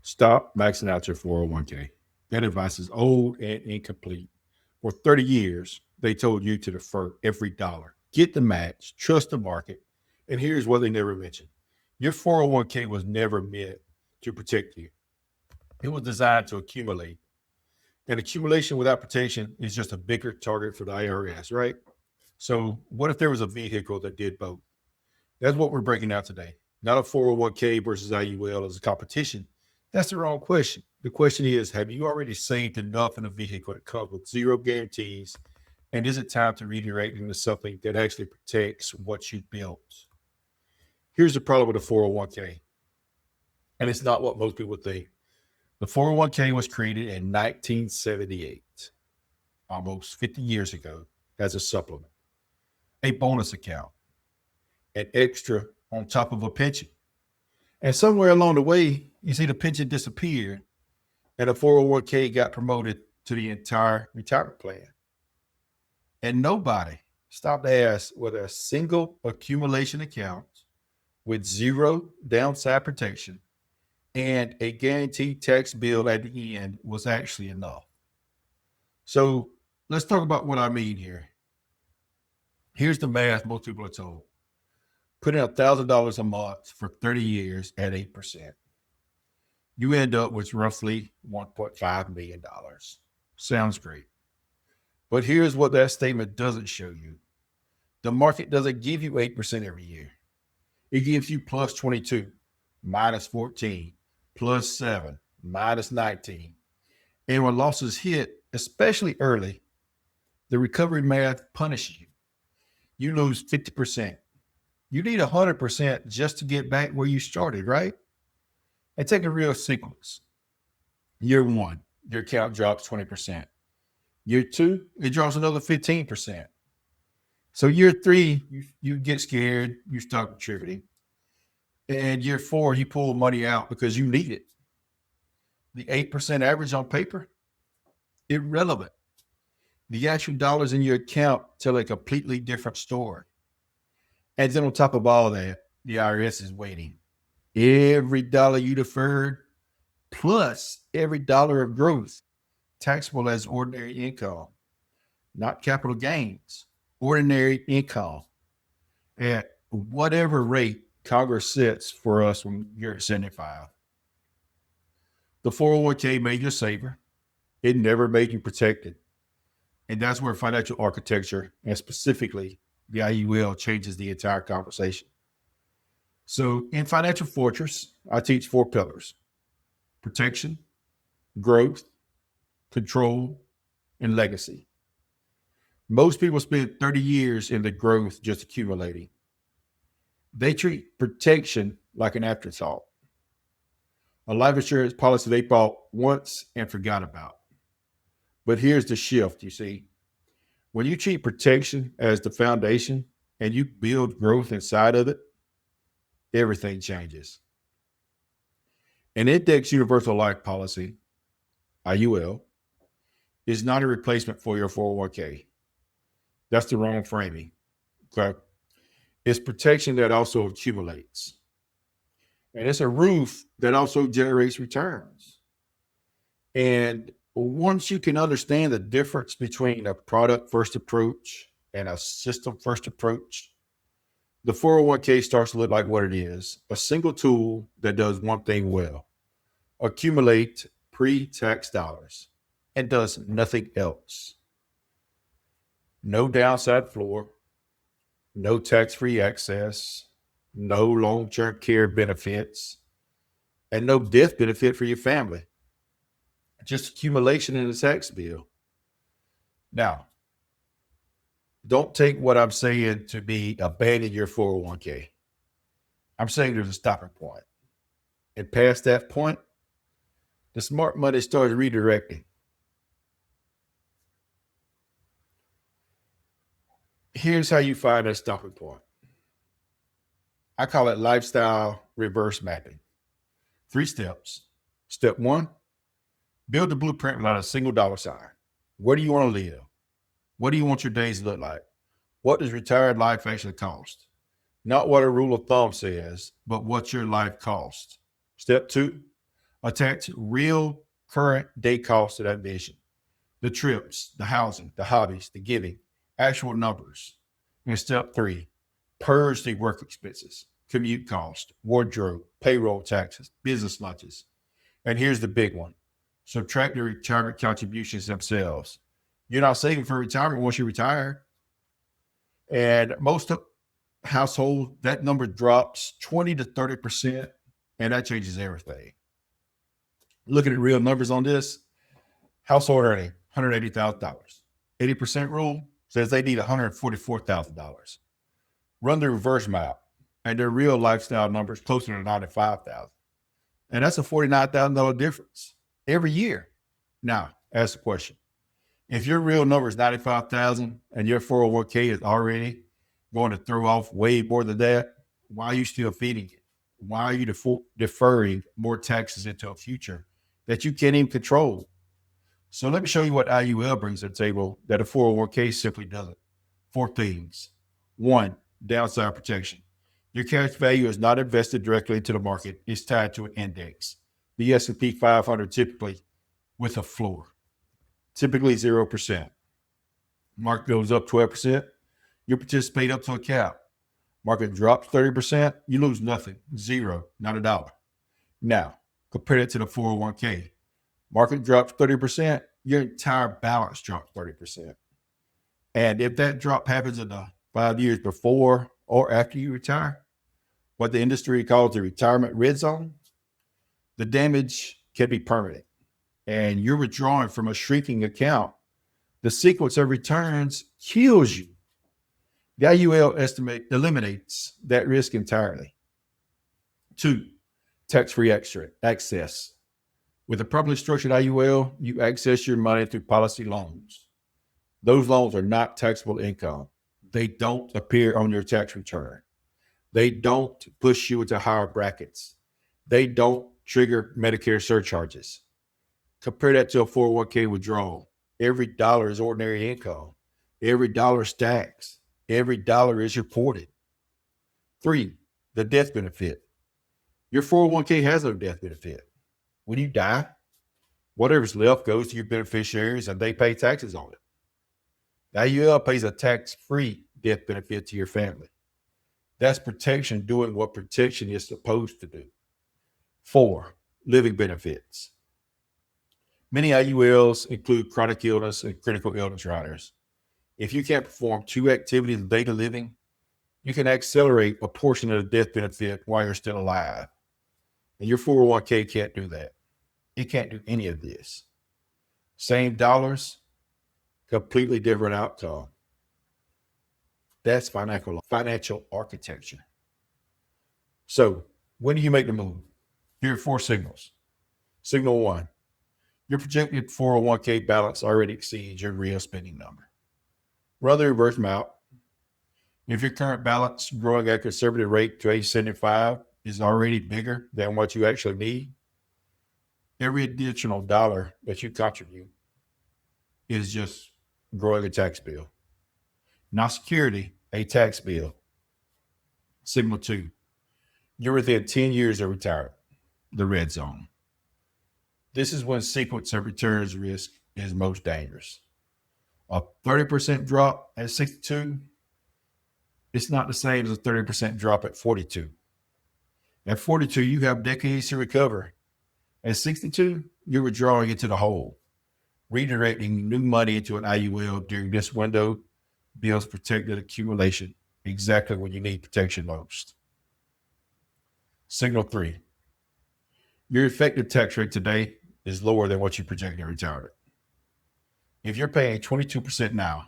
Stop maxing out your 401k. That advice is old and incomplete. For 30 years, they told you to defer every dollar, get the match, trust the market. And here's what they never mentioned: your 401k was never meant to protect you, it was designed to accumulate. And accumulation without protection is just a bigger target for the IRS, right? So, what if there was a vehicle that did both? That's what we're breaking out today. Not a 401k versus IUL as a competition. That's the wrong question. The question is, have you already saved enough in a vehicle that comes with zero guarantees? And is it time to redirect into something that actually protects what you built? Here's the problem with a 401k, and it's not what most people think. The 401k was created in 1978, almost 50 years ago, as a supplement, a bonus account, an extra on top of a pension. And somewhere along the way, you see the pension disappeared and the 401k got promoted to the entire retirement plan. And nobody stopped to ask whether a single accumulation account with zero downside protection and a guaranteed tax bill at the end was actually enough. So let's talk about what I mean here. Here's the math most people are told: put in $1,000 a month for 30 years at 8%. You end up with roughly $1.5 million. Sounds great. But here's what that statement doesn't show you: the market doesn't give you 8% every year. It gives you plus 22, minus 14, plus 7, minus 19. And when losses hit, especially early, the recovery math punishes you. You lose 50%. You need 100% just to get back where you started, right? And take a real sequence. Year one, your account drops 20%. Year two, it drops another 15%. So year three, you get scared, you start contributing. And year four, you pull money out because you need it. The 8% average on paper, irrelevant. The actual dollars in your account tell a completely different story. And then on top of all that, the IRS is waiting. Every dollar you deferred, plus every dollar of growth, taxable as ordinary income, not capital gains, ordinary income at whatever rate Congress sets for us when you're at 75. The 401k made you a saver. It never made you protected. And that's where financial architecture, and specifically the IUL, changes the entire conversation. So in Financial Fortress, I teach 4 pillars: protection, growth, control, and legacy. Most people spend 30 years in the growth just accumulating. They treat protection like an afterthought, a life insurance policy they bought once and forgot about. But here's the shift, you see. When you treat protection as the foundation and you build growth inside of it, everything changes. An index universal life policy, IUL, is not a replacement for your 401k. That's the wrong framing. Okay? It's protection that also accumulates. And it's a roof that also generates returns. And once you can understand the difference between a product first approach and a system first approach, the 401k starts to look like what it is: a single tool that does one thing well: accumulate pre-tax dollars, and does nothing else. No downside floor, no tax-free access, no long-term care benefits, and no death benefit for your family. Just accumulation in a tax bill. Now, don't take what I'm saying to be abandon your 401k. I'm saying there's a stopping point. And past that point, the smart money starts redirecting. Here's how you find that stopping point. I call it lifestyle reverse mapping. 3 steps. Step 1, build the blueprint without a single dollar sign. Where do you want to live? What do you want your days to look like? What does retired life actually cost? Not what a rule of thumb says, but what your life costs. Step 2, Attach real current day costs to that vision. The trips, the housing, the hobbies, the giving, actual numbers. And step 3, purge the work expenses, commute cost, wardrobe, payroll taxes, business lunches. And here's the big one. Subtract the retirement contributions themselves. You're not saving for retirement once you retire. And most of households, that number drops 20 to 30%, and that changes everything. Looking at real numbers on this, household earning $180,000. 80% rule says they need $144,000. Run the reverse map, and their real lifestyle numbers closer to $95,000. And that's a $49,000 difference every year. Now, ask the question. If your real number is $95,000 and your 401k is already going to throw off way more than that, why are you still feeding it? Why are you deferring more taxes into a future that you can't even control? So let me show you what IUL brings to the table that a 401k simply doesn't. 4 things. 1, downside protection. Your cash value is not invested directly into the market. It's tied to an index. The S&P 500 typically with a floor, typically 0%. Market goes up 12%, you participate up to a cap. Market drops 30%, you lose nothing, zero, not a dollar. Now, compare it to the 401k. Market drops 30%, your entire balance drops 30%. And if that drop happens in the 5 years before or after you retire, what the industry calls the retirement red zone, the damage can be permanent. And you're withdrawing from a shrinking account. The sequence of returns kills you. The IUL estimate eliminates that risk entirely. 2, tax-free access. With a properly structured IUL, you access your money through policy loans. Those loans are not taxable income. They don't appear on your tax return. They don't push you into higher brackets. They don't trigger Medicare surcharges. Compare that to a 401k withdrawal. Every dollar is ordinary income. Every dollar stacks. Every dollar is reported. 3, the death benefit. Your 401k has no death benefit. When you die, whatever's left goes to your beneficiaries and they pay taxes on it. The IUL pays a tax-free death benefit to your family. That's protection doing what protection is supposed to do. 4, living benefits. Many IULs include chronic illness and critical illness riders. If you can't perform 2 activities of daily living, you can accelerate a portion of the death benefit while you're still alive. And your 401k can't do that. It can't do any of this. Same dollars, completely different outcome. That's financial architecture. So when do you make the move? Here are 4 signals. Signal 1, your projected 401k balance already exceeds your real spending number. Run the reverse map. If your current balance growing at a conservative rate to age 75 is already bigger than what you actually need, every additional dollar that you contribute is just growing a tax bill. Not security, a tax bill. Signal 2, you're within 10 years of retirement, the red zone. This is when sequence of returns risk is most dangerous. A 30% drop at 62, it's not the same as a 30% drop at 42. At 42, you have decades to recover. At 62, you're withdrawing into the hole. Redirecting new money into an IUL during this window builds protected accumulation exactly when you need protection most. Signal 3, your effective tax rate today is lower than what you project in retirement. If you're paying 22% now,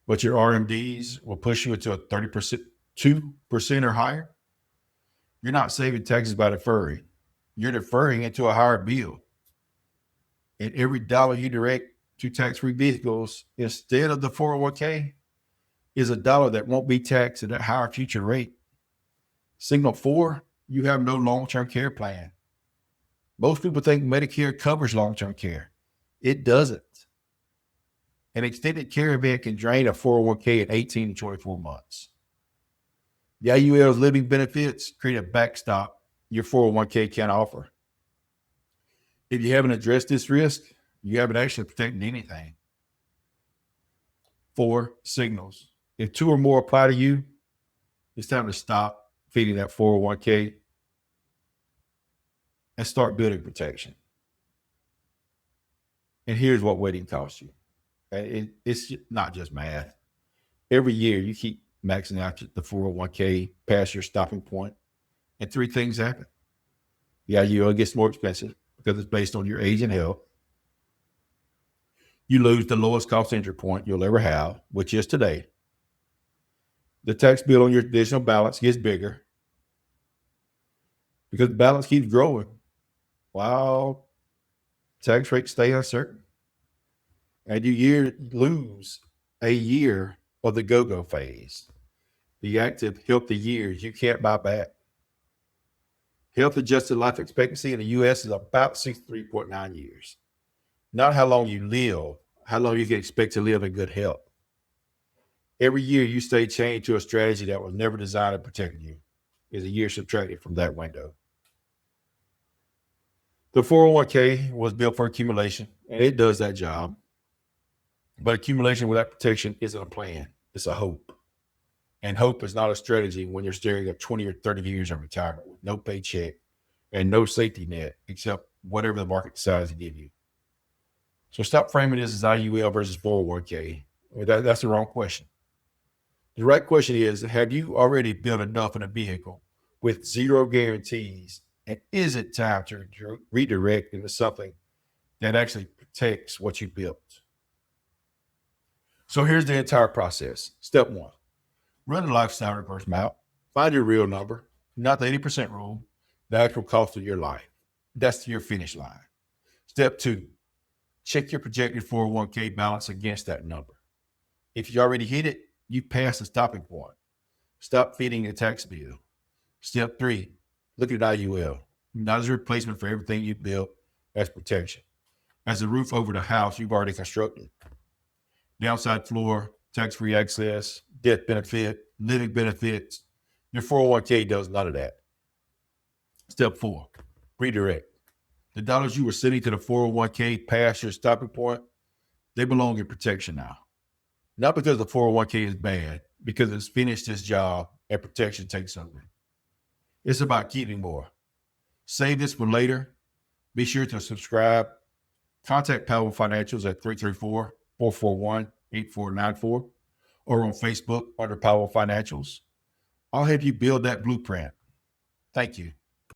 but your RMDs will push you into a 30%, 2% or higher, you're not saving taxes by deferring. You're deferring into a higher bill. And every dollar you direct to tax-free vehicles instead of the 401k is a dollar that won't be taxed at a higher future rate. Signal 4, you have no long-term care plan. Most people think Medicare covers long-term care. It doesn't. An extended care event can drain a 401k in 18 to 24 months. The IUL's living benefits create a backstop your 401k can't offer. If you haven't addressed this risk, you haven't actually protected anything. 4, signals. If 2 or more apply to you, it's time to stop feeding that 401k and start building protection. And here's what waiting costs you. It's not just math. Every year you keep maxing out the 401k past your stopping point, and 3 things happen. The IUL gets more expensive because it's based on your age and health. You lose the lowest cost entry point you'll ever have, which is today. The tax bill on your additional balance gets bigger because the balance keeps growing while tax rates stay uncertain. And you lose a year of the go-go phase, the active, healthy years you can't buy back. Health-adjusted life expectancy in the U.S. is about 63.9 years. Not how long you live, how long you can expect to live in good health. Every year you stay chained to a strategy that was never designed to protect you is a year subtracted from that window. The 401k was built for accumulation, and it does that job. But accumulation without protection isn't a plan. It's a hope. And hope is not a strategy when you're staring at 20 or 30 years of retirement with no paycheck and no safety net except whatever the market decides to give you. So stop framing this as IUL versus 401k. That's the wrong question. The right question is, have you already built enough in a vehicle with 0 guarantees? And is it time to redirect into something that actually protects what you built? So here's the entire process. Step 1, run a lifestyle reverse map. Find your real number, not the 80% rule, the actual cost of your life. That's your finish line. Step 2, check your projected 401k balance against that number. If you already hit it, you passed the stopping point. Stop feeding the tax bill. Step 3, look at IUL, not as a replacement for everything you built, as protection, as a roof over the house you've already constructed. Downside floor, tax-free access, death benefit, living benefits. Your 401k does none of that. Step 4, redirect. The dollars you were sending to the 401k past your stopping point, they belong in protection now. Not because the 401k is bad, because it's finished its job and protection takes over. It's about keeping more. Save this for later. Be sure to subscribe. Contact Powell Financials at 334-441-8494 or on Facebook under Powell Financials. I'll help you build that blueprint. Thank you.